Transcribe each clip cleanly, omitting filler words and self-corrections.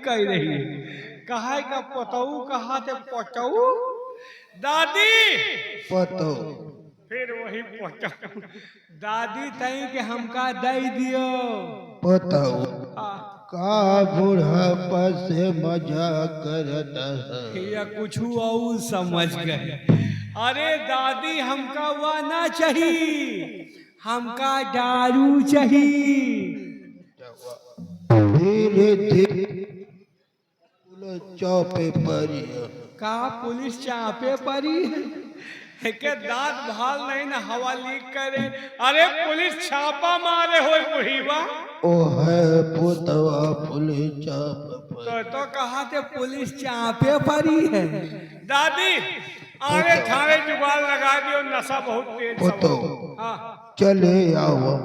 कह रही है। कहा का पतऊ कहा थे पटऊ दादी पतो फिर वही पटऊ दादी तई के हमका दई दियो पताओ हाँ, का बुढ़ापा से मजा करता है। या कुछ और समझ गए। अरे दादी हमका वह ना चाहिए, हमका दारू चाहिए। धीरे धीरे चौपे पड़ी का पुलिस चापे पड़ी है के दांत भाल नहीं ना हवा लीक करे। अरे पुलिस छापा मारे हो बुढ़ीवा ओ है पुतवा पुलिस चाप तो कहा थे पुलिस चापे पड़ी है। दादी आगे थाने जुगाड़ लगा दियो, नशा बहुत तेज पतो हाँ चले आओ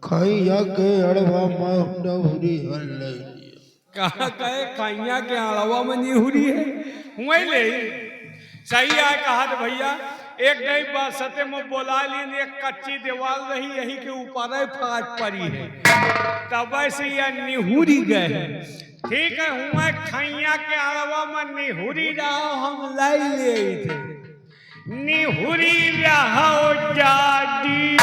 खैया के अड़वा नौरी हल कहा कहे खैया के अड़वा में निहुरी है वही ले सही है। कहा तो भैया एक नई बात सत्य में बोला ली, एक कच्ची दीवार रही यही के ऊपर फाट पड़ी है तब से यह निहुरी गए। ठीक है हुआ खैया के अड़वा में निहुरी रहो हम लाई ले थे निहुरी रहो जादी।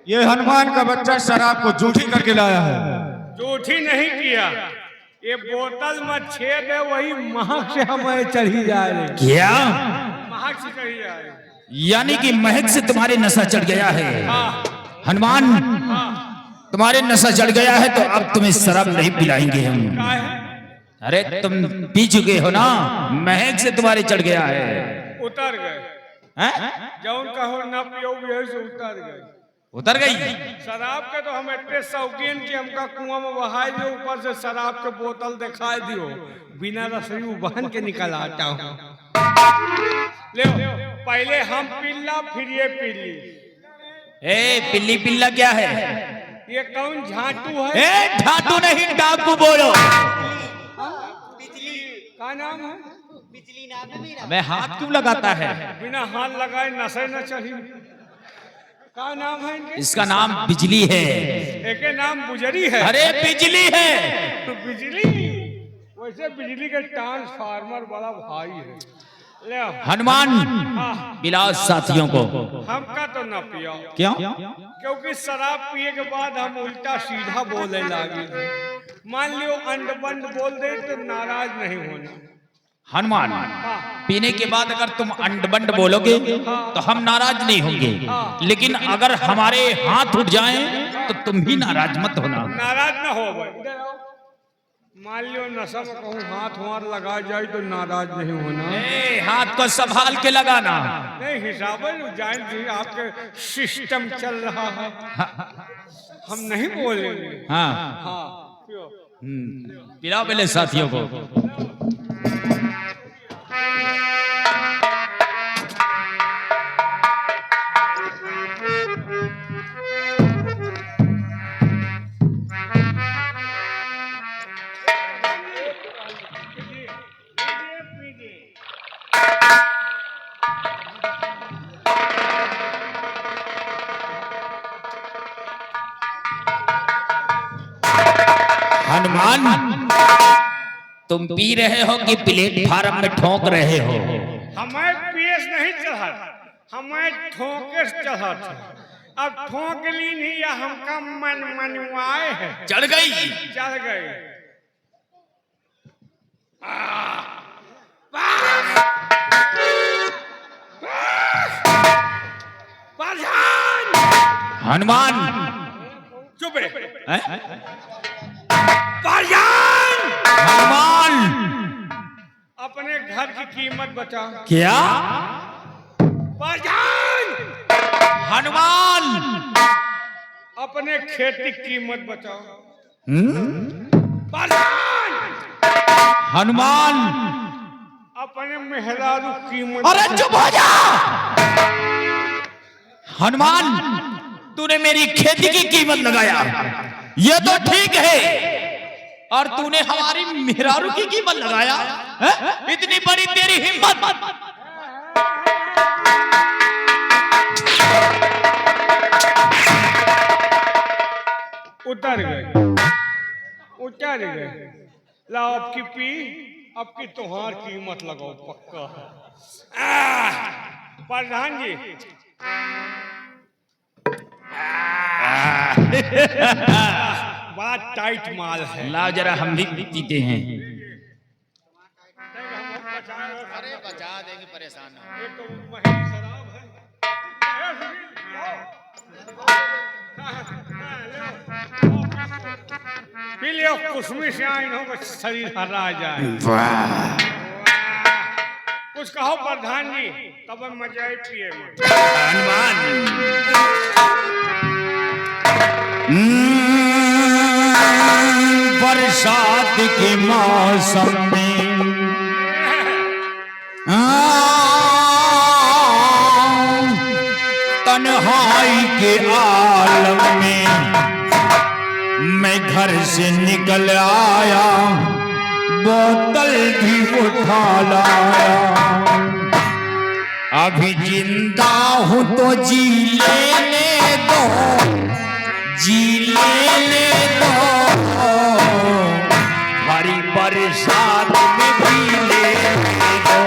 ये हनुमान का बच्चा शराब को जूठी करके लाया है। जूठी नहीं किया, ये बोतल में छेद है वही महक से हमें चढ़ी जा रही। क्या महक से चढ़ी जा रही यानी कि महक से तुम्हारे नशा चढ़ गया है। हनुमान तुम्हारे नशा चढ़ गया है तो अब तुम्हें शराब नहीं पिलाएंगे हम। अरे तुम पी चुके हो ना, महक से तुम्हारे चढ़ गया है। उतर गए जौन कहो न पियो यही से उतर गए। उतर गई शराब के तो हम इतने शौकीन कि हमका कुआं में बहाई दियो, ऊपर से शराब के बोतल दिखाई दियो, बिना रसरी बहन के निकल आता हूँ। ले पहले हम पिल्ला फिर ये पिल्ली। ए पिल्ली पिल्ला क्या है? ये कौन झाटू है? ए झाटू नहीं डाकू बोलो। बिजली का नाम है? बिजली नाम है मेरा। मैं हाथ क्यों लगाता है? बिना हाथ लगाए नशे न चढ़ी। का नाम है इनके? इसका नाम बिजली है। एक नाम बुजरी है। अरे बिजली है। तो बिजली वैसे बिजली के ट्रांसफार्मर बड़ा भाई है। ले हनुमान बिलास साथियों को हमका तो न पिया। क्यों? क्योंकि शराब पिए के बाद हम उल्टा सीधा बोले लागे। मान लियो अंड बंड बोल दे तो नाराज नहीं होना। हनुमान पीने के बाद अगर तुम अंडबंड बोलोगे तो हम नाराज नहीं होंगे, लेकिन अगर हमारे हाथ उठ जाएं तो तुम भी नाराज मत होना। नाराज ना हो भाई। मान लियो नशा में कहूँ हाथ वार लगा जाए तो नाराज नहीं होना। हाथ को संभाल के लगाना। नहीं हिसाब जान आपके सिस्टम चल रहा है, हम नहीं बोलेंगे। हाँ हाँ पिलाओ पहले साथियों को। हनुमान तुम पी रहे हो कि प्लेटफार्म में ठोक रहे हो? हमें पेश नहीं चढ़ा, हमें ठोके चढ़ा था। अब ठोक ली नहीं या हमका मन मनवाए है। चढ़ गई? चढ़ गए। हनुमान चुप रे। हैं? परजान हनुमान अपने घर की कीमत बता। क्या? परजान हनुमान अपने खेत की कीमत बताओ। हम्म? परजान हनुमान अपने मेहरारू कीमत। अरे चुप हो जा। हनुमान तूने मेरी खेती की कीमत लगाया, ये तो ठीक है, और तूने हमारी मेहरारू की कीमत लगाया है? इतनी बड़ी तेरी हिम्मत। उतर गए। लाओ अब की पी, अब की तुम्हार कीमत लगाओ पक्का। प्रधान जी बड़ा टाइट माल है। लाओ जरा हम भी पीते हैं। अरे बचा देंगे, परेशान ना हो। ये तो महंगी शराब है। पी लियो, कुसमी से आई हो शरीर हरा जाए। कुछ कहो प्रधान जी, तब मजा ही पिए। हनुमान बरसात के मौसम में तन्हाई के आलम में मैं घर से निकल आया, बोतल भी उठा लाया। अभी जिंदा हूं तो जी लेने दो, जी लेने दो, हरी बरसात में भी लेने दो।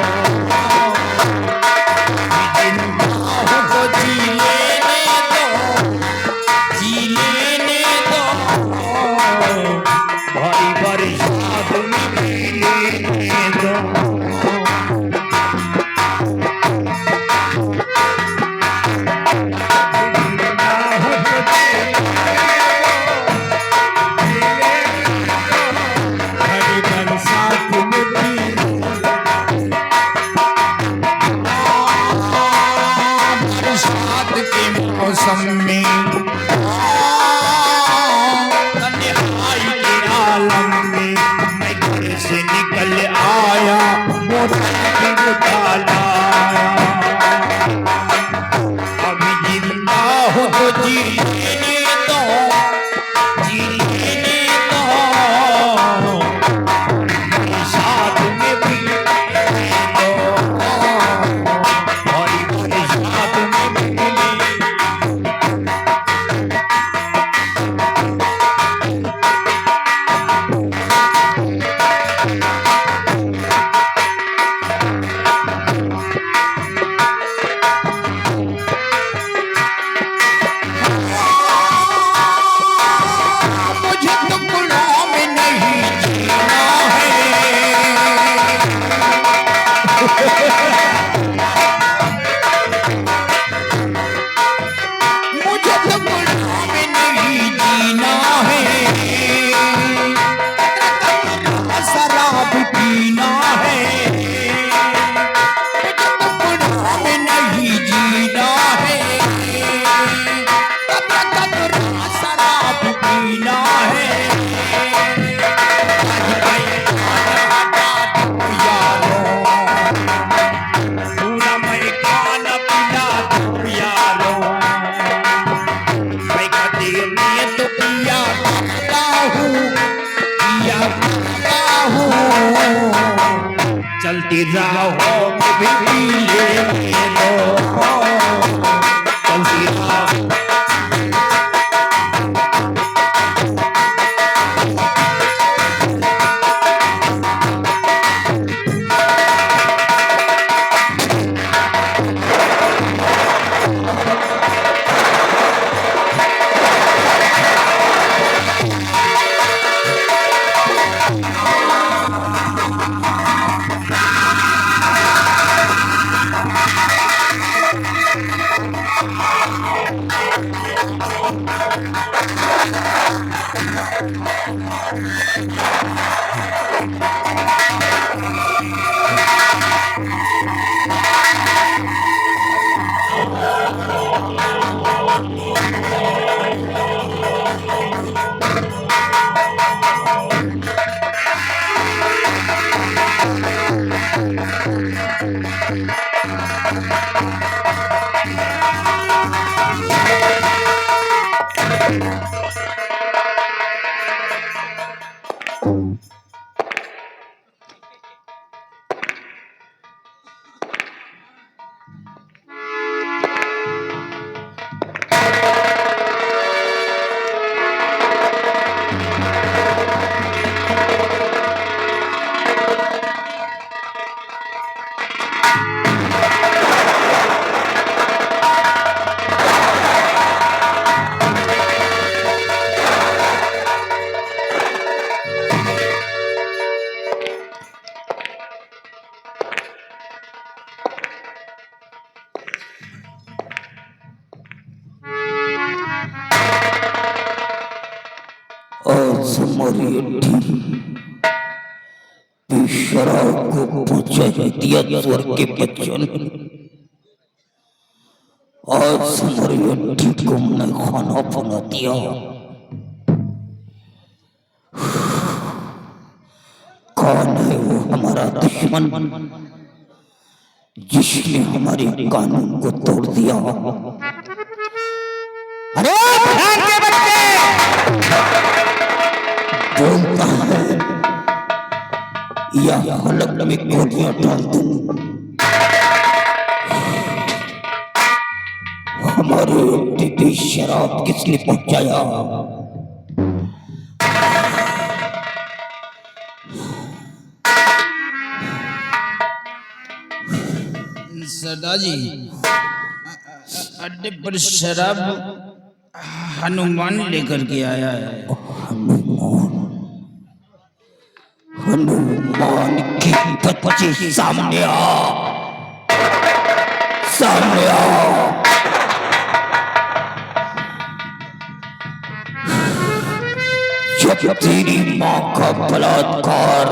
अभी जिंदा हूं तो जी लेने दो, जी लेने दो, हरी बरसात में भी लेने दो। मौसम में तन्हाई के आलम में मैं घर से निकल आया, बोतल भी उठा लाया। अभी जिंदा हो तो जी लेने दो, जी लेने दो, मेरे साथ में भी लेने दो, और मेरे साथ में भी लेने दो। मुझे तो गुलाम नहीं जीना है, मुझे तो गुलाम नहीं जीना है, शराब पीना है। मुझे तो गुलाम नहीं जीना है, शराब पीना है। पूरा मैं खाना पीना दो यारो, मैं कभी में तो पिया करता हूँ, पिया करता हूँ। चलती राहों में भी पी लेने दो, चलती राहों आज हमारी अड्डी शराब को पहुंचा दिया स्वर्ग के बच्चों ने। आज हमारी अड्डी को मैं खाना बना दिया। कौन है वो हमारा दुश्मन जिसने हमारे कानून को तोड़ दिया? अरे भैंस के बच्चे! बोलता है या हलक में गोलियां डाल दूं। हमारे अड्डे पे शराब किसने पहुंचाया? सरदार जी, अड्डे पर शराब हनुमान लेकर के आया है। हनुमान के बच्चे सामने आ, सामने आ। जब तेरी माँ का बलात्कार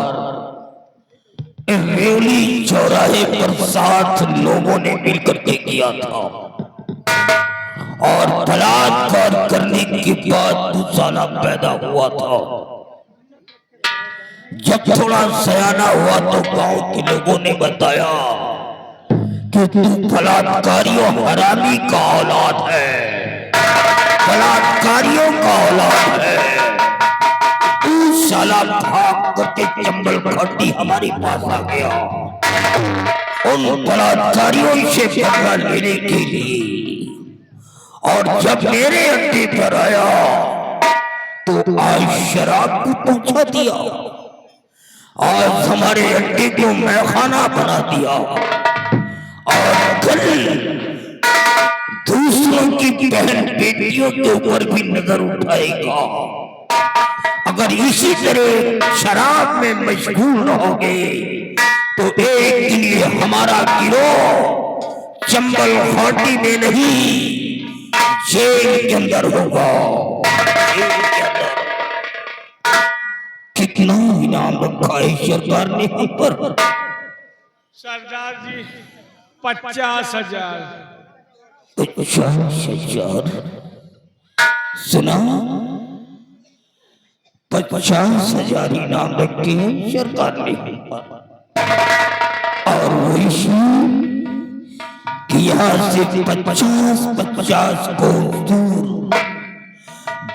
रेवली चौराहे पर 7 लोगों ने मिलकर के किया था और बलात्कार करने के बाद 2 साला पैदा हुआ था। जब थोड़ा सयाना हुआ तो गांव के लोगों ने बताया कि तू बलात्कारियों हरामी का औलाद है, बलात्कारियों का औलाद है। तू साला भाग करके चंबल घाटी हमारे पास आ गया उन बलात्कारियों से बदला लेने के लिए। और जब मेरे अड्डे पर आया तो आज शराब को पहुंचा दिया। आज हमारे अड्डे को मैखाना बना दिया और कल दूसरों की बहन बेटियों के ऊपर भी नजर उठाएगा। अगर इसी तरह शराब में मशगूल रहोगे तो एक दिन ये हमारा गिरोह चंबल घाटी में नहीं जेल के अंदर होगा। कितना इनाम रखा है सरकार ने हम पर? सरदार जी 50,000। 50,000? सुना, 50,000 इनाम रखे हैं सरकार ने हम पर। और वैसे कि यहाँ से 50 को दूर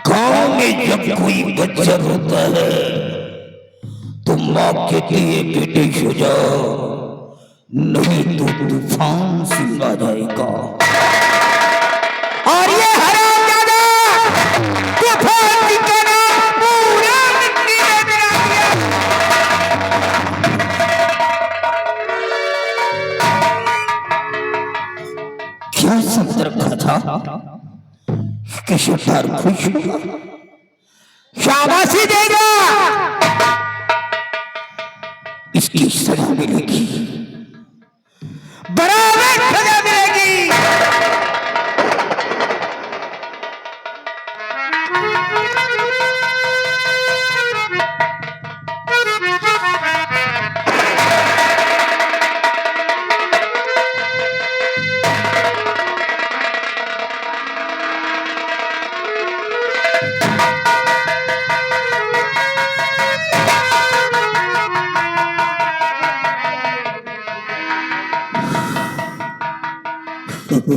गांव में जब कोई बच्चा होता है तो माँ कहती है बेटे सो जाओ, नहीं तो तूफान सुना जाएगा। और ये हरामजादा तूफान का नाम पूरा मिट्टी में मिला दिया। क्या समझ रखा था कि सरदार खुश होगा, शाबाशी देगा, इसकी सजा मिलेगी, बराबर सजा मिलेगी। मैं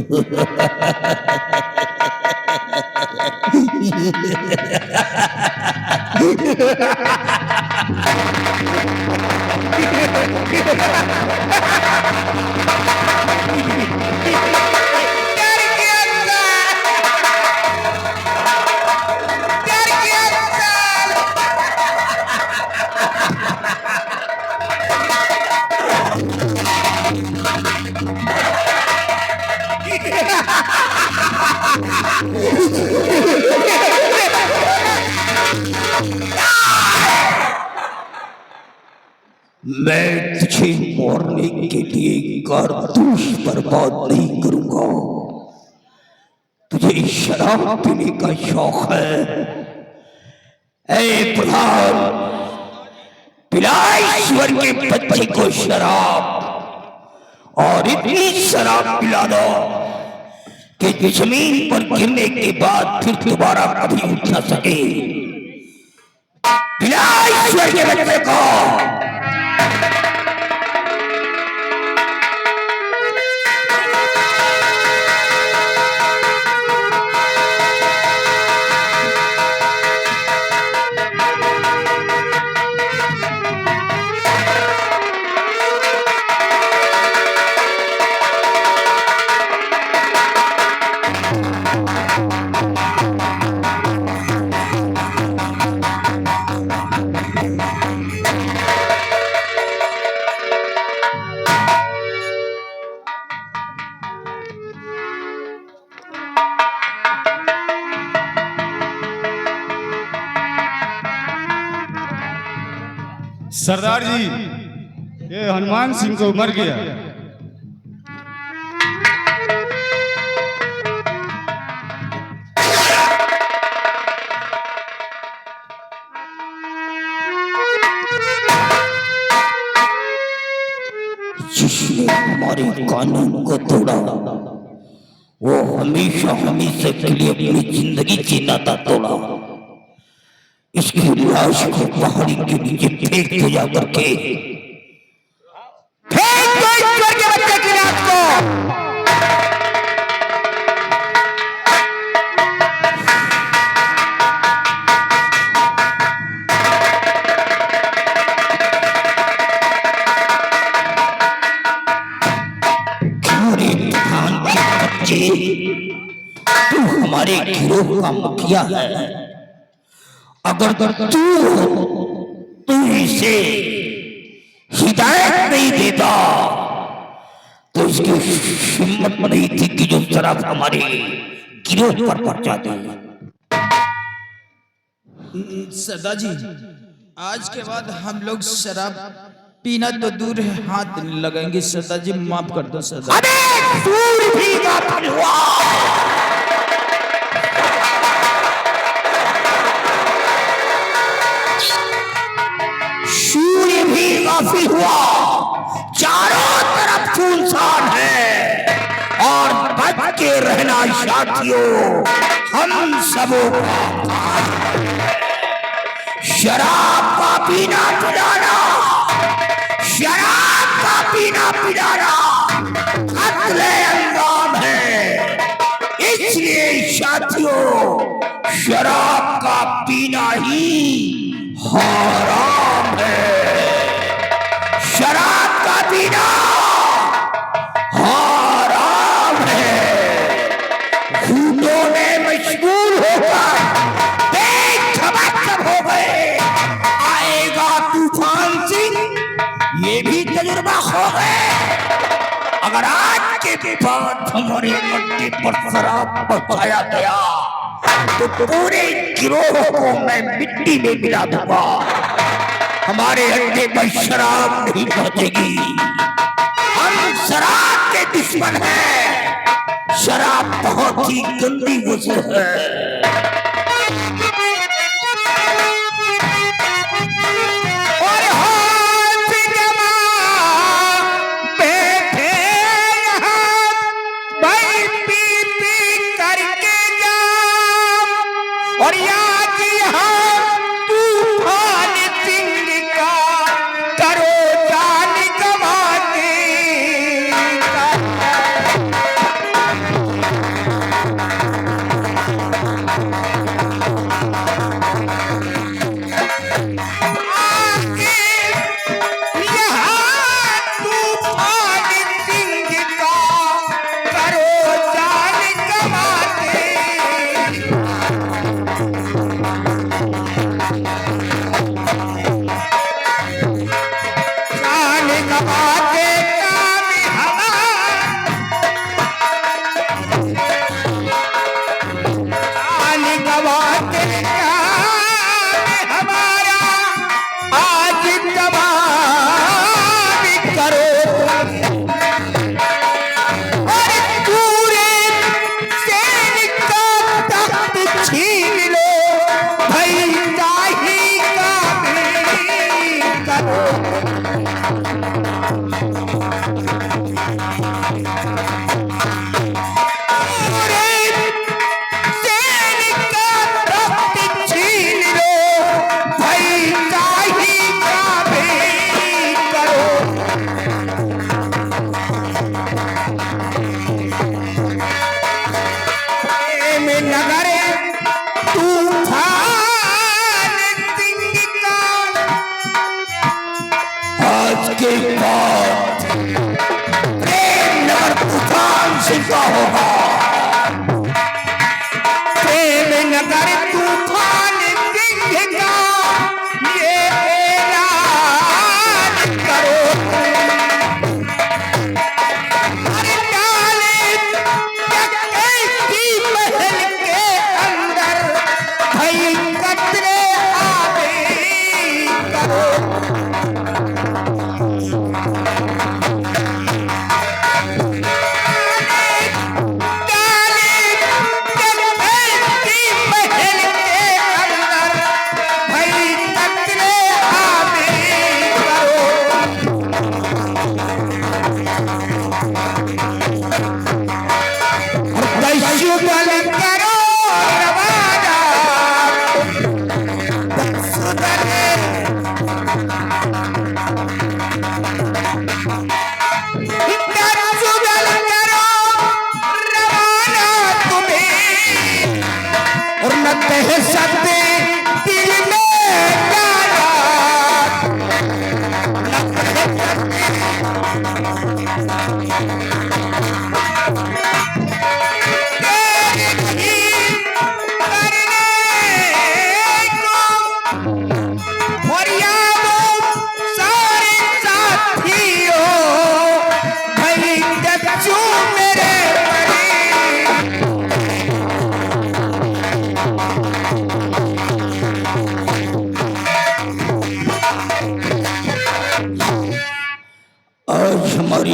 तुझे मारने के लिए कारतूस बर्बाद नहीं करूंगा। तुझे शराब पीने का शौक है, ऐ प्रधान, पिला ईश्वर के बच्चे को शराब, और इतनी शराब पिला दो कि जमीन पर गिरने के बाद फिर दोबारा कभी उठ न सके। पिला ईश्वर के बच्चे को। सरदार जी, ये हनुमान सिंह को मर गया। जिसने हमारे कानून को तोड़ा वो हमेशा हमेशा के लिए अपनी जिंदगी जीना था तोड़ा। इसकी लाश को पहाड़ी के नीचे फेंक दो जा करके, फेंक दो ईश्वर के बच्चे की लाश को। तू हमारे गिरोह का मुखिया है, अगर तू इसे हिदायत नहीं देता तो इसकी हिम्मत नहीं थी कि जो शराब हमारे गिरोह पर पहुंचा दे। सरदार जी, आज के बाद हम लोग शराब पीना तो दूर है, हाथ नहीं लगाएंगे। सरदार जी माफ कर दो सरदार। अबे दूर भी गाफिल हुआ, सूर्य भी गाफिल हुआ, चारों तरफ सुनसान है, और बच के रहना साथियों हम सबों का। शराब का पीना पिलाना, शराब का पीना पिलाना कत्ले अंजाम है। इसलिए साथियों शराब का पीना ही हराम है। शराब का पीना हराम है। घूटों में मशगूल होकर बेखबर हो गए। आएगा तूफान सिंह, ये भी तजुर्बा हो गए। अगर आज के बाद हमारे अड्डे पर शराब पहुंचाया गया तो पूरे गिरोह को मैं मिट्टी में मिला दूंगा। हमारे अड्डे पर शराब नहीं पहुंचेगी। हम शराब के दुश्मन हैं। शराब बहुत ही गंदी वस्तु है।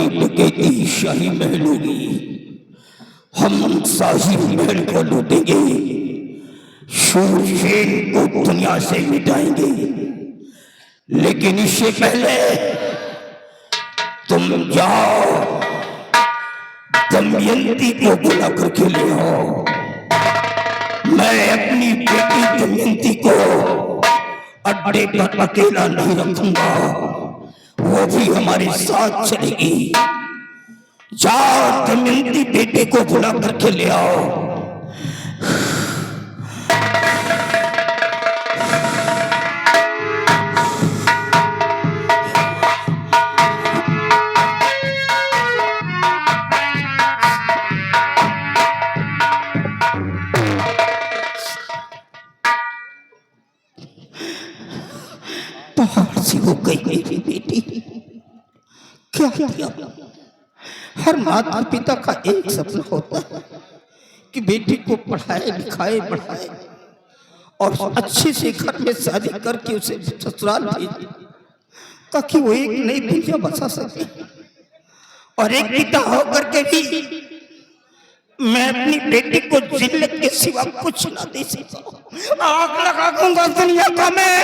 डकैती शाही महल होगी। हम शाही महल को लूटेंगे, शूरशेर को दुनिया से मिटाएंगे। लेकिन इससे पहले तुम जाओ, दमयंती को बुला करके ले आओ। मैं अपनी बेटी दमयंती को अड्डे पर अकेला नहीं रखूंगा, वो भी हमारे साथ चलेगी। जाओ, दमयंती बेटे को बुला करके ले आओ। पहाड़ से हो गई मेरी बेटी, क्या किया? हर माता पिता का एक सपना होता है कि बेटी को पढ़ाए लिखाए बढ़ाए और अच्छे से घर में शादी करके उसे ससुराल भेजे, ताकि वो एक नई दुनिया बसा सके। और एक पिता होकर के भी मैं अपनी बेटी को जिल्लत के सिवा कुछ ना दे सकता। आग लगा दूंगा दुनिया का, मैं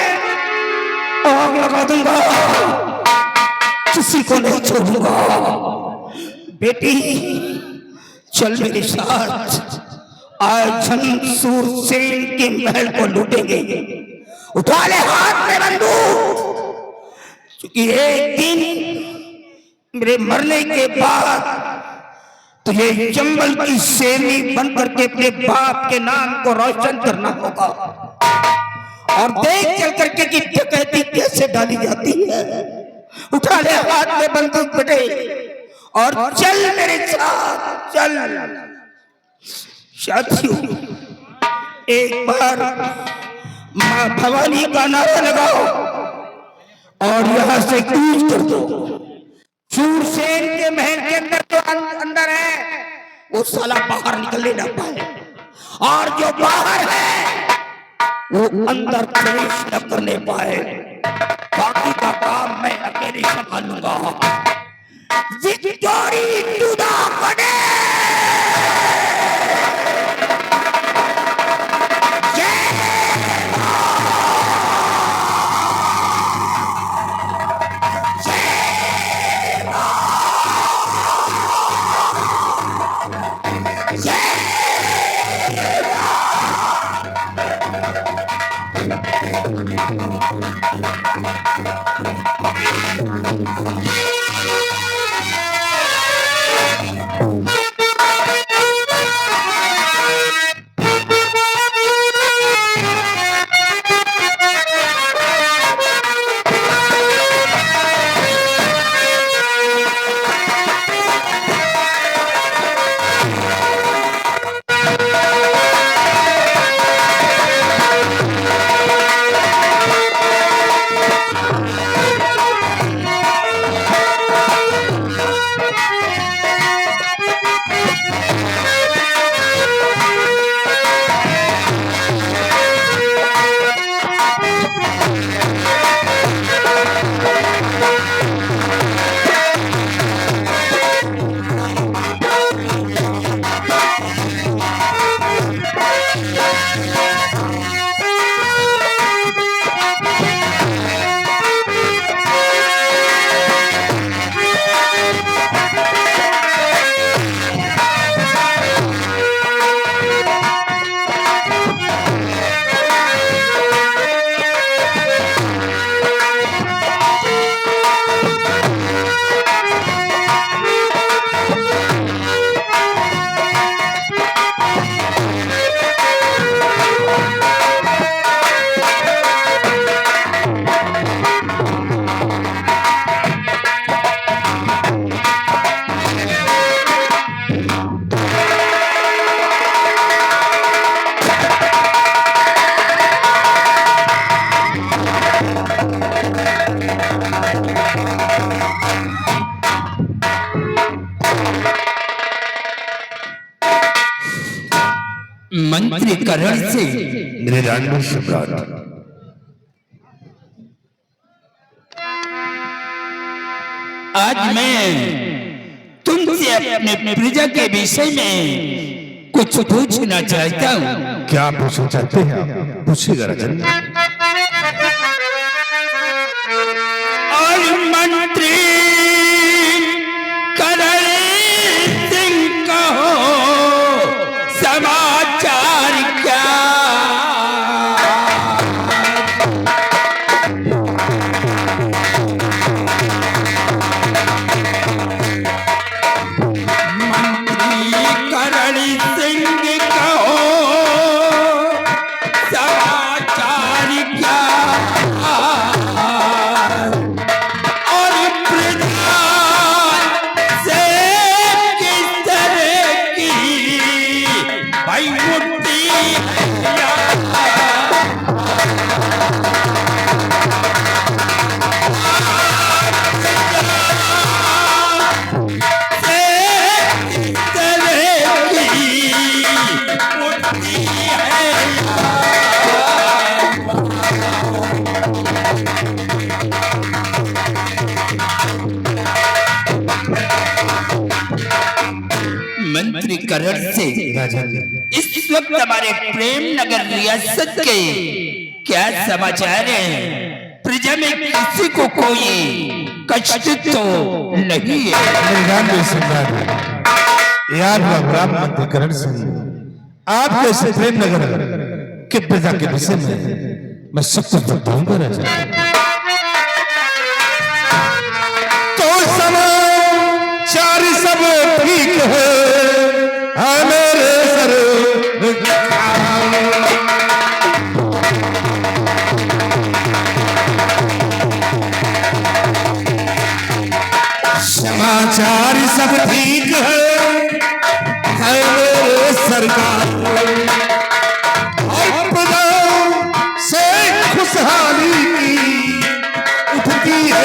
आग लगा दूंगा, किसी को नहीं छोड़ूंगा। बेटी चल मेरे साथ, आज हम शूरसेन के महल को लूटेंगे। उठा ले हाथ में बंदूक, क्योंकि एक दिन मेरे मरने के बाद तुझे चंबल की शेरनी बन करके अपने बाप के नाम को रोशन करना होगा। और देख चल करके कि डकैती कैसे डाली जाती है। उठा ले हाथ में बंदूक बेटे और चल मेरे साथ, चल। साथियों, एक बार मां भवानी का नारा लगाओ और यहाँ से कूच कर दो। शूरसेन के महल के अंदर जो अंदर है वो साला बाहर निकलने ना पाए, और जो बाहर है वो अंदर प्रवेश न करने पाए। बाकी का काम मैं अकेले संभालूंगा। Victory to the goddess. मंत्रीकरण से मेरे रानी सम्राट, आज मैं तुमसे अपने प्रजा के विषय में कुछ पूछना चाहता हूँ। क्या पूछना चाहते हैं आप? पूछिएगा राजन। और मंत्री करण सिंह का हो समाचार क्या? मंत्री करण से इस वक्त हमारे प्रेम नगर रियासत के क्या समाचार है? प्रजा में किसी को कोई कष्ट तो नहीं है? यार राम मंत्री करण सिंह, आप कैसे प्रेम नगर के प्रजा के विषय में मैं सब कुछ बताऊंगा राजा। तो समाचार सब ठीक है मेरे सर। समाचार सब ठीक है मेरे सरकार। और प्रजा से खुशहाली की उठती है।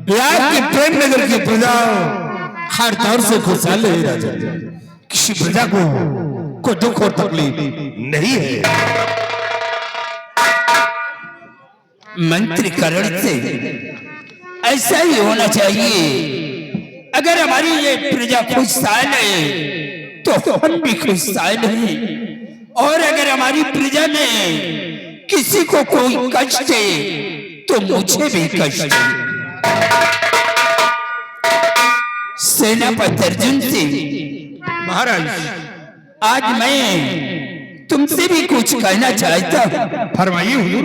प्यार के प्रेम नगर की प्रजा हर तौर से खुशहाल है राजा। किसी प्रजा को कोई दुख और तकलीफ नहीं है। मंत्री करण से ऐसा ही होना चाहिए। अगर हमारी ये प्रजा खुशहाल है तो हम भी खुशहाल हैं, और अगर हमारी प्रजा में किसी को कोई कष्ट है तो मुझे भी कष्ट है। सेनापति अर्जुन सिंह महाराज, आज मैं तुमसे भी कुछ कहना चाहता हूँ। फरमाइए हुजूर।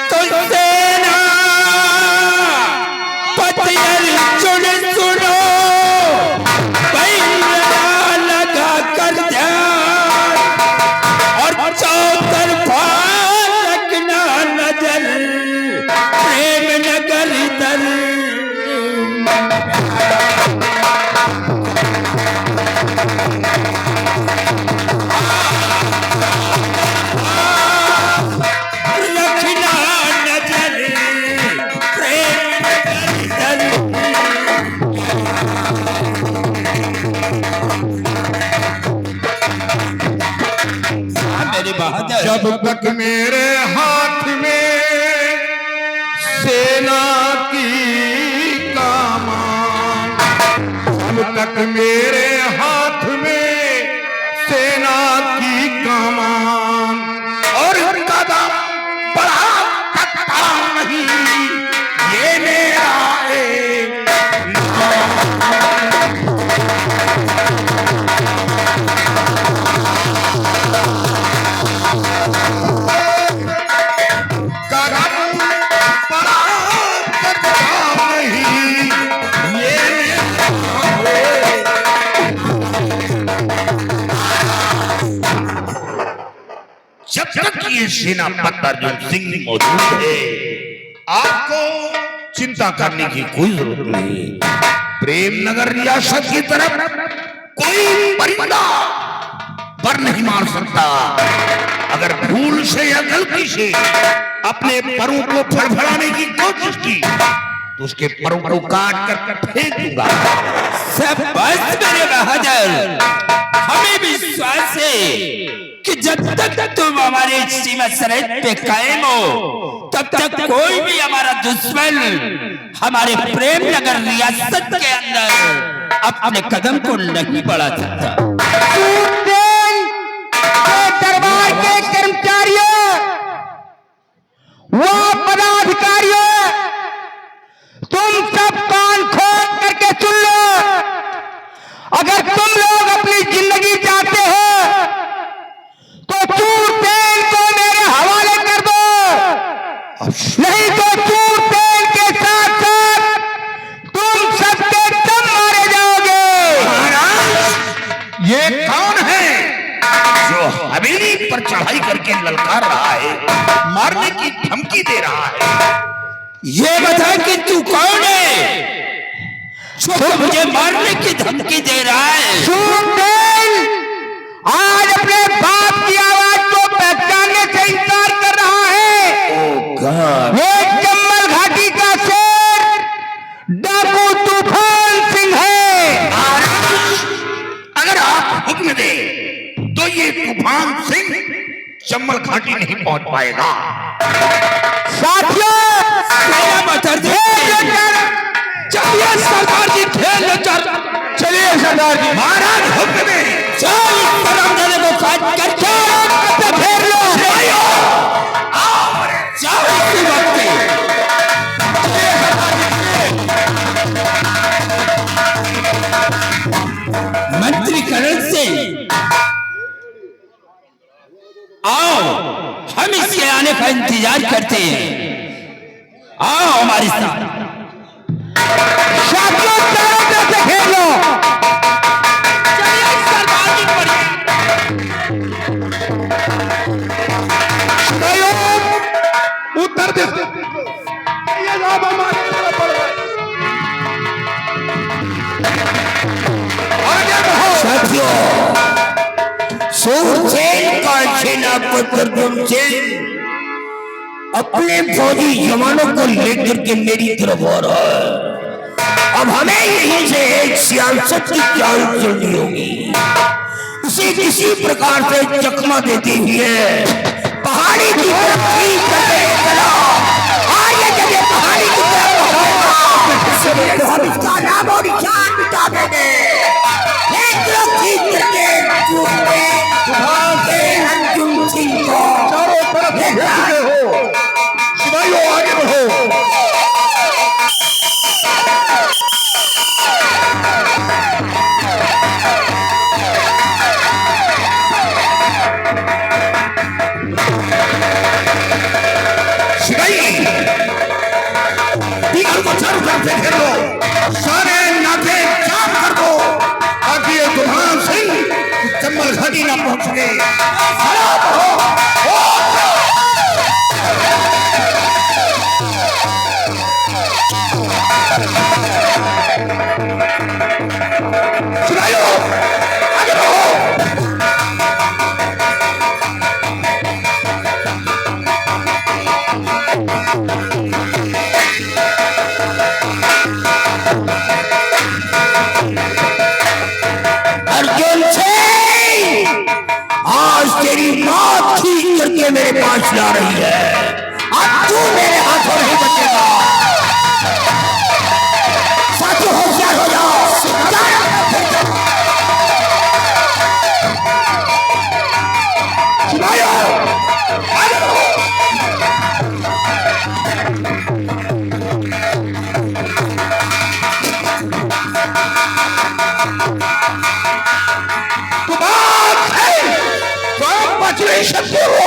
तो सेना पति अर्जुन सुनो, पहला लगा कर ध्यान, और चौतरफा रखना नजर प्रेम नगर दर। रखना नजर प्रेम नगर दर। मेरे बहादुर, जब तक मेरे हाथ में सेना की कमान, जब तक मेरे हाथ में सेना की कमान, और कदम बढ़ा सकता नहीं ये मेरा एक कदम बढ़ा सकता नहीं ये जब तक ये सेनापति अर्जुन सिंह मौजूद है, आपको चिंता करने की कोई जरूरत नहीं। प्रेम नगर रियासत की तरफ कोई परिंदा पर नहीं मार सकता। अगर भूल से या गलती से अपने परों को फड़फड़ाने की कोशिश की तो उसके परों को काट कर फेंक दूंगा। सब बस मेरे बहादुर, हमें विश्वास है कि जब तक तुम हमारे सीमा सरहद पे कायम हो तब तक कोई भी हमारा दुश्मन हमारे प्रेम नगर रियासत के अंदर अपने कदम को नहीं बढ़ा सकता। दरबार के कर्मचारियों, वो पदाधिकारियों, तुम सब कान खोल करके सुन लो। अगर तुम लोग अपनी जिंदगी चाहते हो तो सूरसेन को मेरे हवाले कर दो, नहीं तो सूरसेन के साथ साथ तुम सबके दम मारे जाओगे। ये कौन है जो हवेली पर चढ़ाई करके ललकार रहा है, मारने की धमकी दे रहा है? ये बता कि तू कौन है जो मुझे मारने की धमकी दे रहा है? सूरसेन आज अपने बाप की आवाज को पहचानने से इंकार कर रहा है। ये चंबल घाटी का शेर डाकू तूफान सिंह है। अगर आप हुक्म दे तो ये तूफान सिंह चंबल घाटी नहीं पहुंच पाएगा। साथियों, चलिए सरदार जी, खेल चलिए सरदार जी, महाराज हुक्म दे। चल परमजादे को काट कर फेर लो। जाओ इसी वक्त पे। मंत्रीकरण से आओ, हम इसके आने का इंतजार करते हैं। आओ हमारे साथ। साथियों, चारों तरफ से घेर लो। चलिए सरदार जी, उत्तर दे। ये राम हमारे तरफ पड़ गए। आगे बढ़ो। साथियों, सूरसेन का सेनापति दुर्जन अपने फौजी जवानों को लेकर के मेरी तरफ आ रहा है। अब हमें यहीं से एक सियासत की चाल चलनी होगी। उसे किसी प्रकार से चकमा देती हुए पहाड़ी की तरफ खींच करके चला। और ये जब ये पहाड़ी की तरफ बढ़ेगा तो हम इसका नाम और निशान मिटा देंगे। एक तरफ खींच करके अर्जुन सिंह को चारों तरफ से घेर चुके हो। सिपाहियों, आगे बढ़ो। दीवार को चारों तरफ से घेर लो। सारे नाके जाम कर दो ताकि ये तूफान सिंह चंबल घाटी ना पहुंच सके। अर्जुन सिंह, आज तेरी मौत खींच करके मेरे पास ला रही है। अब तू मेरे हाथों नहीं बचेगा। साथियों, होशियार हो जाओ। शक्ति हो।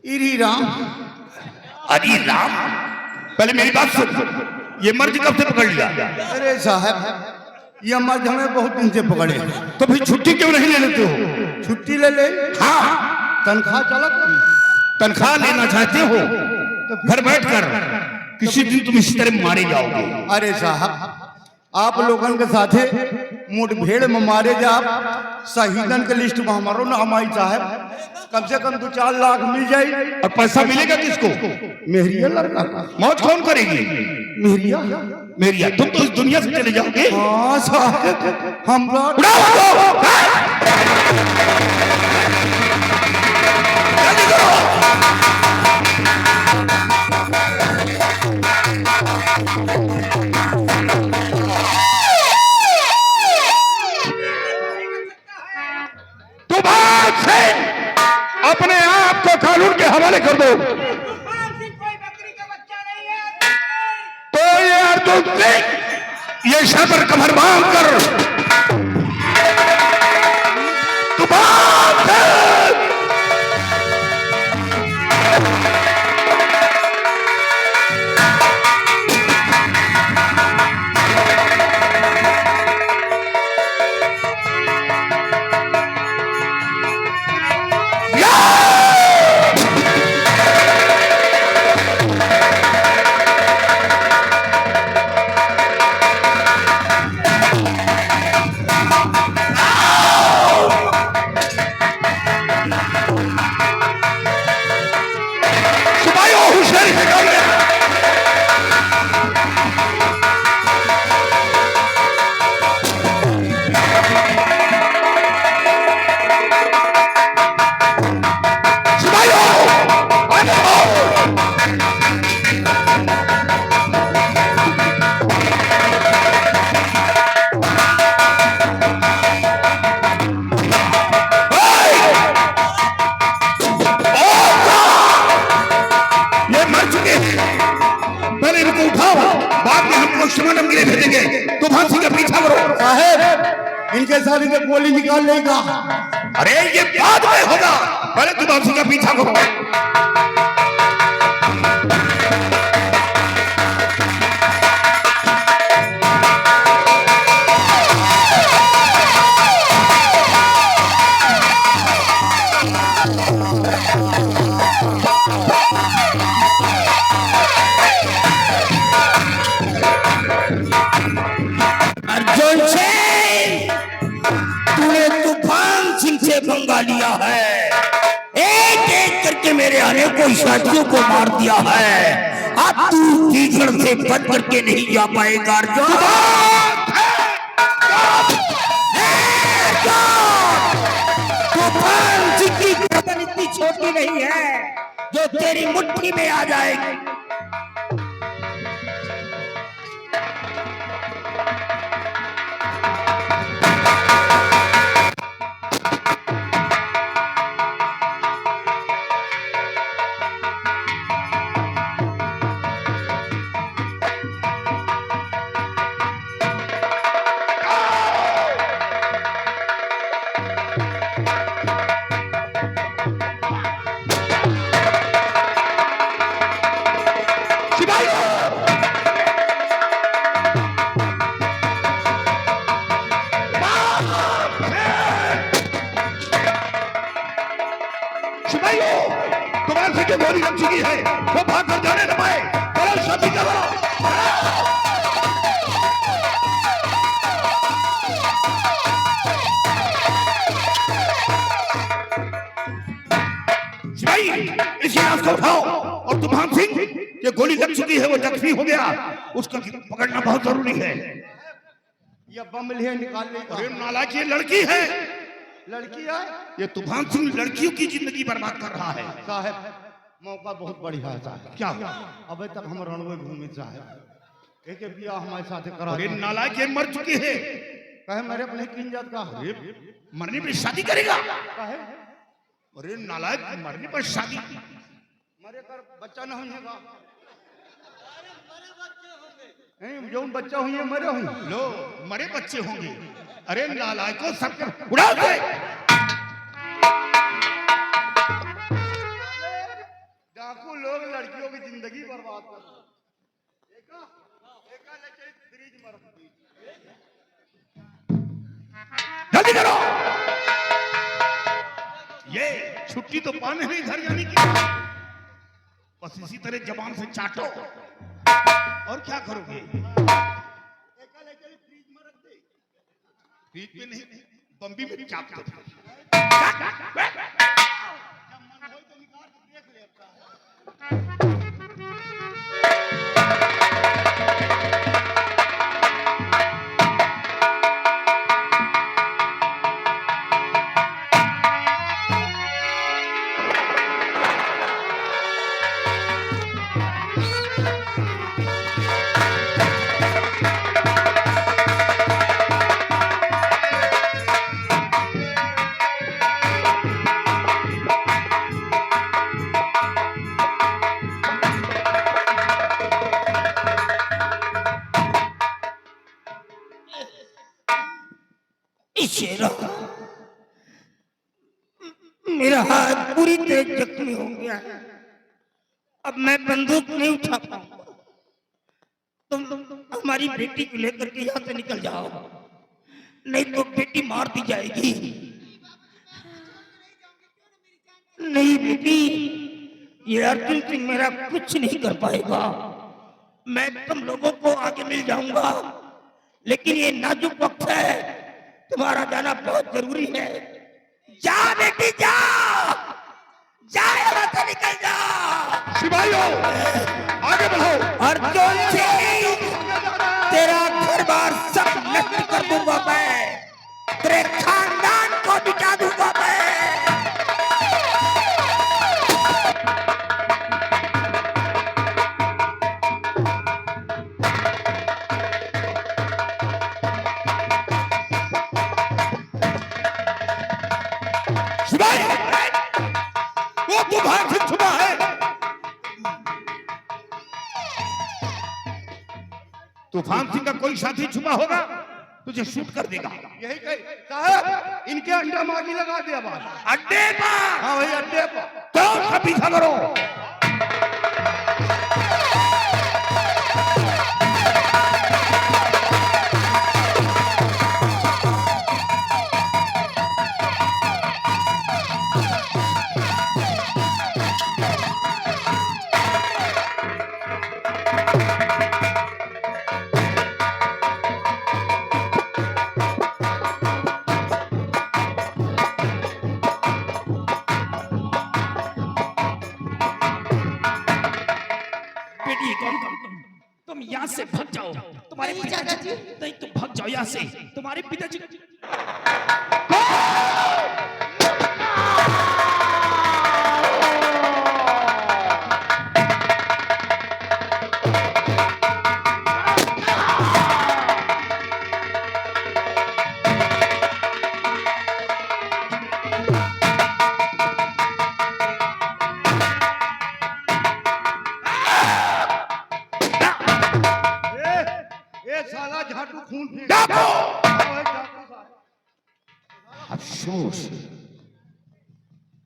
इरी राम, अरे राम, पहले मेरी बात सुन। ये मर्ज कब से पकड़ लिया? अरे साहब ये मर्ज हमें बहुत दिन से पकड़े हैं। तो फिर छुट्टी क्यों नहीं ले लेते हो? छुट्टी ले ले। हाँ, तनख्वाह चला तनख्वाह लेना चाहते हो? घर बैठकर किसी दिन तुम इसी तरह मारे जाओगे। अरे साहब आप लोगन के साथे मुठभेड़ में मारे जा शहीदन के लिस्ट में हमारो नाम आई साहब। कम से कम 2-4 लाख मिल जाए। और पैसा मिलेगा किसको? मेहरिया लड़का मौत कौन करेगी? मेहरिया। मेरिया, तुम तो इस दुनिया से चले जाओगे। हाँ साहब हम लोग अपने आप को कानून के हवाले कर दो। तो ये अर्जुन सिंह ये शबर कमर बांध कर तूफान सिंह तूफान सिंह का पीछा करो। साहब इनके साथ इनके गोली निकाल लेगा। अरे ये बाद में होगा, पहले तूफान सिंह का पीछा करो। अर्जुन सिंह तूने तूफान सिंह से पंगा लिया है, एक एक करके मेरे अनेकों साथियों को मार दिया है। अब तू कीचड़ से बच करके नहीं जा पाएगा अर्जुन। तूफान सिंह की गर्दन इतनी छोटी नहीं है जो तेरी मुट्ठी में आ जाएगी। तूफान सिंह की गोली लग चुकी है, वो भाग कर जाने न पाए। चलो सभी करो। सिपाही इस लाश को उठाओ और तूफान सिंह की गोली लग चुकी है, वो जख्मी हो गया, उसको पकड़ना बहुत जरूरी है। ये बम लिए निकाल लेगा। अरे नालायक, ये लड़की है। लड़की है ये तूफान सिंह लड़कियों की जिंदगी बर्बाद कर रहा है। साहब मौका बहुत बढ़िया है साहब। क्या? अबे तक हम रणवे घूमे साहब, एक बिया हमारे साथ करा। अरे नालायक, ये मर चुकी है। कहे मेरे अपने किन जात का है? मरने पे शादी करेगा? कहे अरे नालायक, मरने पर शादी? मरे कर बच्चा ना होगा। जो बच्चा हुई है मरे हुई। लो मरे बच्चे होंगे। अरे नालायकों, सब उड़ा दे। डाकू लोग लड़कियों की जिंदगी बर्बाद कर। छुट्टी तो पाने नहीं घर जाने की, बस इसी तरह जबान से चाटो। और क्या करोगे? फ्रिज में नहीं, बम्बी में चाप दो। शेरा, मेरा हाथ पूरी तरह जख्मी हो गया है। अब मैं बंदूक नहीं उठा पाऊंगा। तुम हमारी बेटी को लेकर के यहाँ से निकल जाओ, नहीं तो बेटी मार दी जाएगी। नहीं बेटी, ये अर्जुन सिंह मेरा कुछ नहीं कर पाएगा। मैं तुम लोगों को आगे मिल जाऊंगा, लेकिन ये नाजुक वक्त है, तुम्हारा जाना बहुत जरूरी है। जा बेटी जा, जा यहाँ से निकल जा। सिपाहियों आगे बढ़ो। अर्जुन सिंह, तेरा घर बार सब नष्ट कर दूंगा मैं, तेरे खानदान को मिटा दूंगा मैं। वो तूफान सिंह छुपा है। तूफान सिंह का कोई साथी छुपा होगा, तुझे शूट कर देगा। यही कही साहब, इनके अड्डा मार लगा दिया बात। अड्डे पर? हाँ वही अड्डे पर। तो सब पीछा करो। तुम यहाँ से भाग जाओ, तुम्हारे पिताजी नहीं, तुम भाग जाओ यहाँ से, तुम्हारे पिताजी। साला झाटू खून फेंक। अफसोस,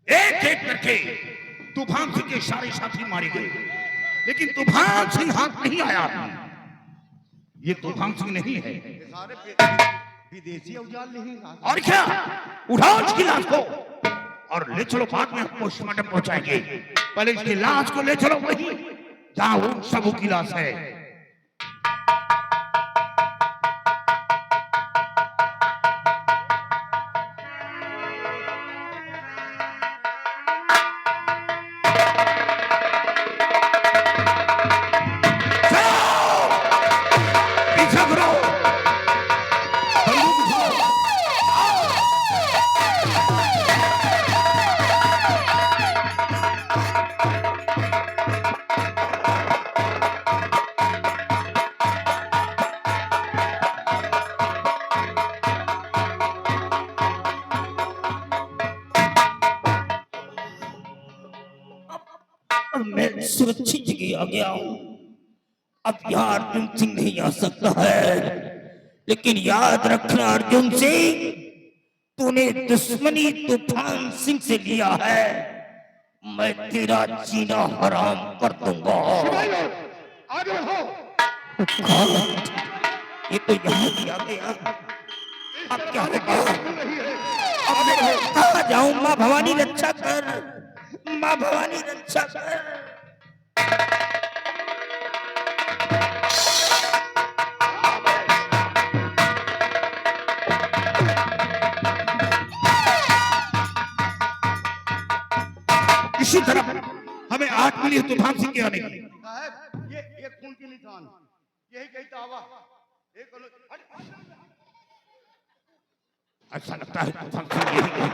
एक एक करके तूफान सिंह के सारे साथी मारे गए, लेकिन तूफान सिंह हाथ नहीं आया। ये तूफान सिंह नहीं है। सारे विदेशी औजार नहीं। और क्या, उठाओ इसकी लाश को और ले चलो, बाद में पोस्टमार्टम पहुंचाएंगे। पहले इसकी लाश को ले चलो वहीं जहां उन सबों की लाश है। मैं सुरक्षित जगह आ गया हूँ। अब यहाँ अर्जुन सिंह नहीं आ सकता है, लेकिन याद रखना अर्जुन सिंह, तूने दुश्मनी तूफान सिंह से लिया है, मैं तेरा जीना हराम कर दूंगा। आगे बढ़ो। ये तो यहाँ भी आ गया, अब क्या होगा? अब मैं कहाँ जाऊं? माँ भवानी रक्षा कर, माँ भवानी रक्षा कर। इसी तरफ हमें 8 मिली है तूफान सिंह के आने की। साहब ये खून के निशान यही कही दावा एक ऐसा लगता है तूफान सिंह यही है।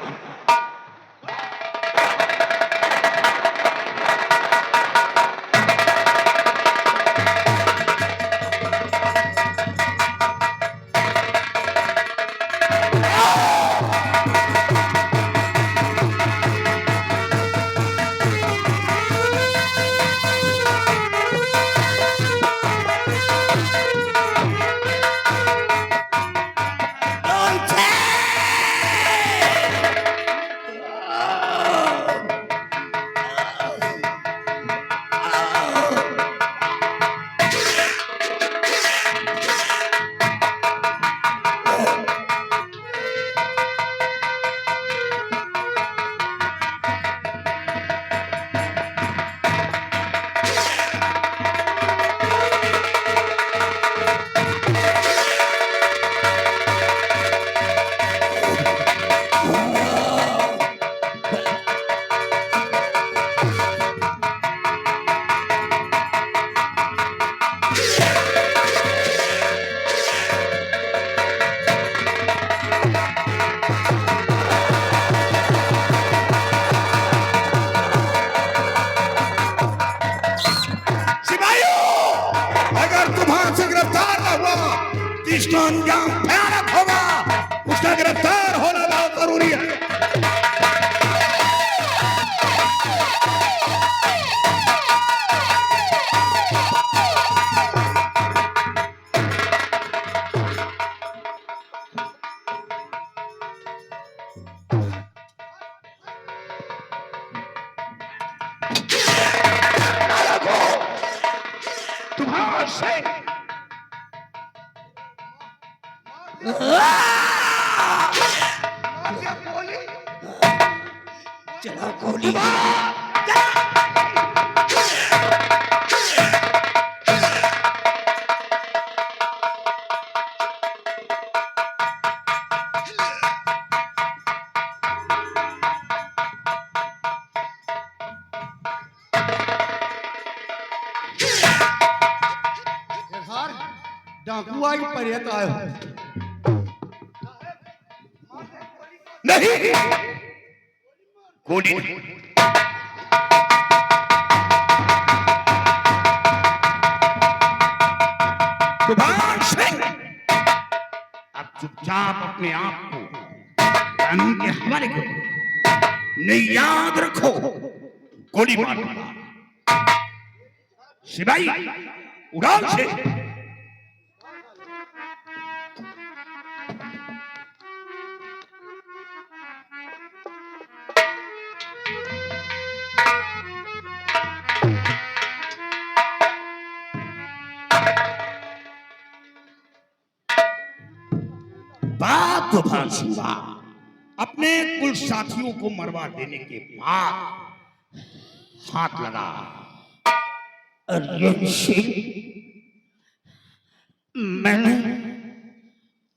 इसका अंजाम भयानक होगा, उसका गिरफ्तार होना बहुत जरूरी है। तुम्हारा से चला गोली। डाकू आई पर्यत आयो नहीं, गोली नहीं। सुभाष सिंह, अब चुपचाप अपने आप को कानून के हवाले करो, नहीं याद रखो गोली मार दूंगा। सिपाही उड़ान से। बात तो भान सिंह, अपने कुल साथियों को मरवा देने के बाद हाथ लगा। अर्जुन सिंह, मैंने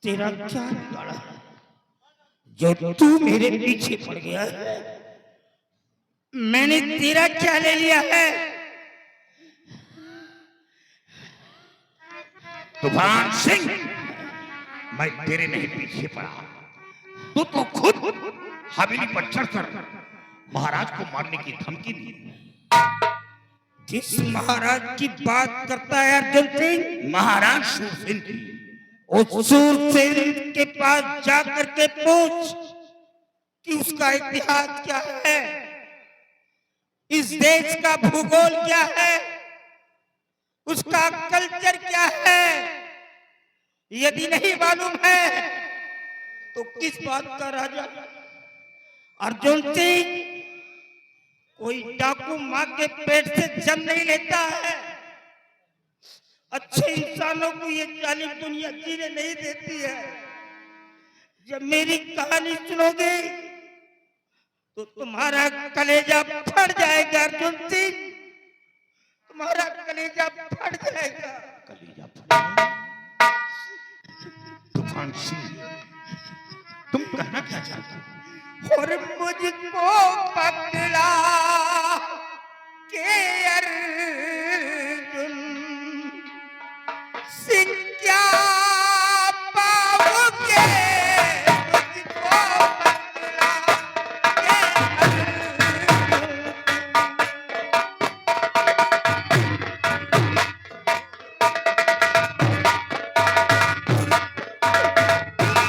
तेरा क्या बिगाड़ा जो तू मेरे पीछे पड़ गया है? मैंने तेरा क्या ले लिया है? तूफान सिंह, मैं तेरे नहीं पीछे पड़ा, तो खुद हवेली पर चढ़कर महाराज को मारने की धमकी दी। जिस महाराज की बात करता है अर्जुन सिंह? महाराज शूरसेन की। उस शूरसेन के पास जाकर के पूछ कि उसका इतिहास क्या है, इस देश का भूगोल क्या है, उसका कल्चर क्या है। यदि नहीं मालूम है तो किस बात का राजा? अर्जुन सिंह, कोई डाकू मां के पेट से जन्म नहीं लेता है। अच्छे इंसानों को ये जालिम दुनिया जीने नहीं देती है। जब मेरी कहानी सुनोगे तो तुम्हारा कलेजा फट जाएगा अर्जुन सिंह, तुम्हारा कलेजा फट जाएगा। कलेजा फट। तूफान सिंह, तुम कहना क्या चाहते हो? और मुझको पकड़ा के अर्जुन सिंह क्या पाओगे, मुझको पकड़ा के अर्जुन।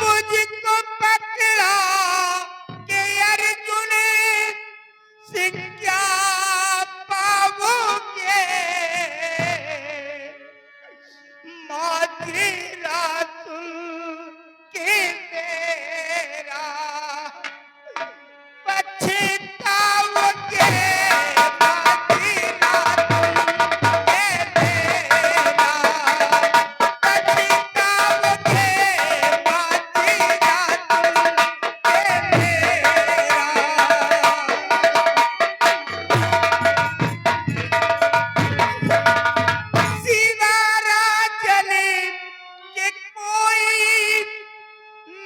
मुझको पकड़ा के अर्जुन सिंह क्या पाओगे, माजरा सुन के मेरा पछताओगे, माजरा सुन के मेरा पछताओगे, माजरा सुन के मेरा। सीधा राजने के कोई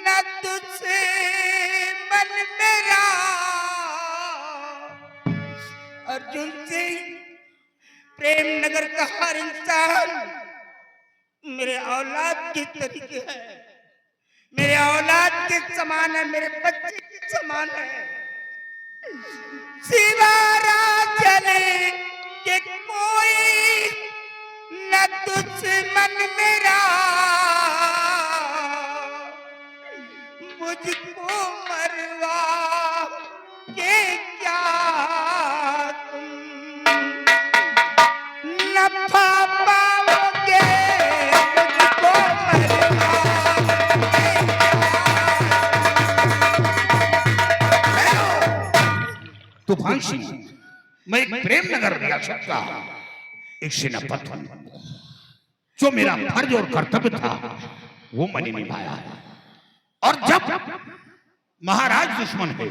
न तुझसे मन मेरा। अर्जुन सिंह, प्रेम नगर का हर इंसान मेरे औलाद के तरीके है, मेरे औलाद के समान है, मेरे बच्चे के समान है। सिवा राजने के कोई न दुश्मन मेरा, मुझको मरवा के क्या तुम नफा पाओगे, मुझको मरवा तूफान सिंह, मैं एक प्रेम नगर रियासत का एक सेनापति हूं। जो मेरा फर्ज और कर्तव्य था वो मैंने निभाया। और जब महाराज दुश्मन है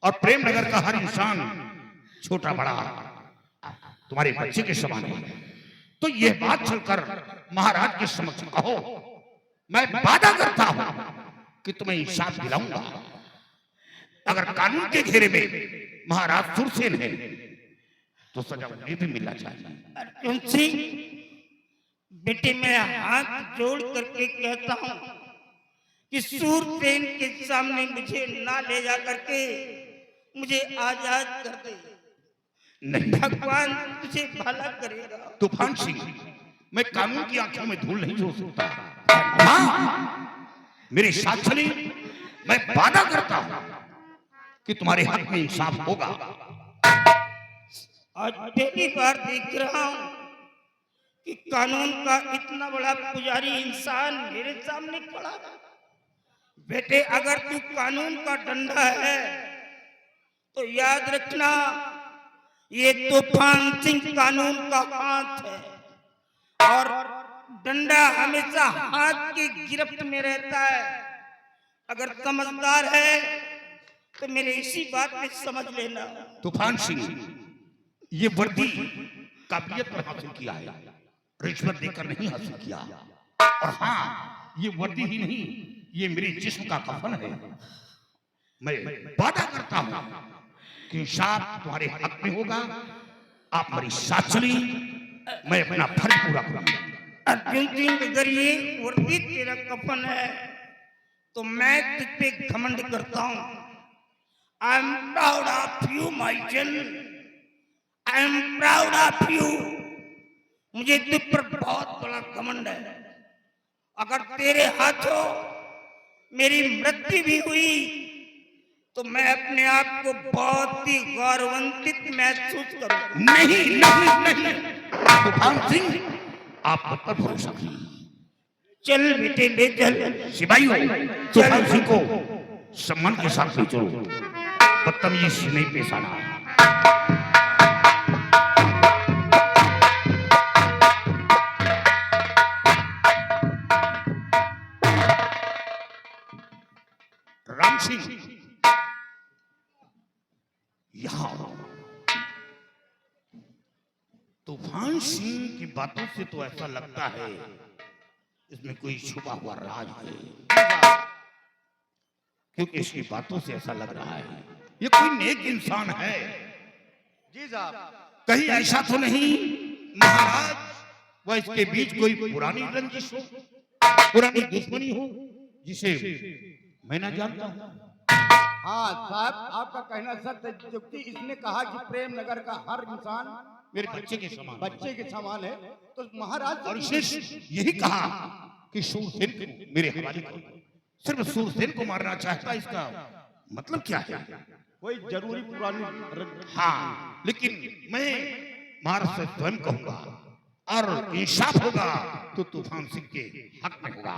और प्रेम नगर का हर इंसान छोटा बड़ा तुम्हारे बच्चे के समान है, तो यह बात चलकर महाराज के समक्ष कहो। मैं वादा करता हूं कि तुम्हें इंसाफ दिलाऊंगा। अगर कानून के घेरे में महाराज सुरसेन है तो सजा उन्हें भी मिलना चाहिए। अर्जुन सिंह, बेटे मैं हाथ जोड़ करके कहता हूं कि सूरसेन के सामने मुझे ना ले जा करके मुझे आजाद कर दे। नहीं भगवान तुझे भला करेगा। तूफान सिंह, मैं कानून की आंखों में धूल नहीं झोंक सकता। हाँ, मेरी साथ चली, मैं वादा करता हूं कि तुम्हारे हक में इंसाफ होगा। आज पहली बार देख रहा हूं कि कानून का इतना बड़ा पुजारी इंसान मेरे सामने खड़ा है। बेटे, अगर तू कानून का डंडा है तो याद रखना, ये तूफान सिंह कानून का हाथ है और डंडा हमेशा हाथ की गिरफ्त में रहता है। अगर समझदार है तो मेरे इसी बात में समझ लेना। तूफान सिंह, ये वर्दी काबिलियत पर हासिल किया है, रिश्वत देकर नहीं हासिल किया। और हाँ, ये वर्दी ही नहीं, ये मेरे जिस्म का कफन है। मैं वादा करता हूं कि इंसाफ तुम्हारे हक में होगा। आप मेरी साथ चली, मैं अपना फर्ज पूरा करूंगा। अर्जुन सिंह, अगर ये वर्दी तेरा कफन है तो मैं तुझ पे घमंड करता हूं। I am proud of you my son, I am proud of you. मुझे तुझ पर बहुत बड़ा घमंड है। अगर तेरे हाथों मेरी मृत्यु भी हुई तो मैं अपने आप को बहुत ही गौरवान्वित महसूस करूंगा। नहीं नहीं नहीं, तूफान सिंह, आप मुझ पर भरोसा कीजिए। चल बेटे, ले चल। सिपाहियों, तूफान सिंह को सम्मान के साथ भेजो, बदतमीजी से नहीं पेश आना। तूफान सिंह की बातों से तो ऐसा लगता है इसमें कोई छुपा हुआ राज है, क्योंकि इसकी बातों से ऐसा लग रहा है ये कोई नेक इंसान है। जी साहब। कहीं ऐसा तो नहीं महाराज वह इसके बीच कोई पुरानी रंजिश हो, पुरानी दुश्मनी हो जिसे मैं ना जानता हूं। हाँ साहब, आपका कहना सत्य है, क्योंकि इसने कहा कि प्रेम नगर का हर इंसान मेरे बच्चे के समान बच्चे के समान है, तो महाराज और इसने यही कहा कि सूरसेन को मेरे हवाले करो। सिर्फ सूरसेन को मारना चाहता, इसका मतलब क्या है? कोई जरूरी पुरानी हाँ, लेकिन मैं महाराज से स्वयं कहूंगा और इंसाफ होगा तो तूफान सिंह के हक में होगा।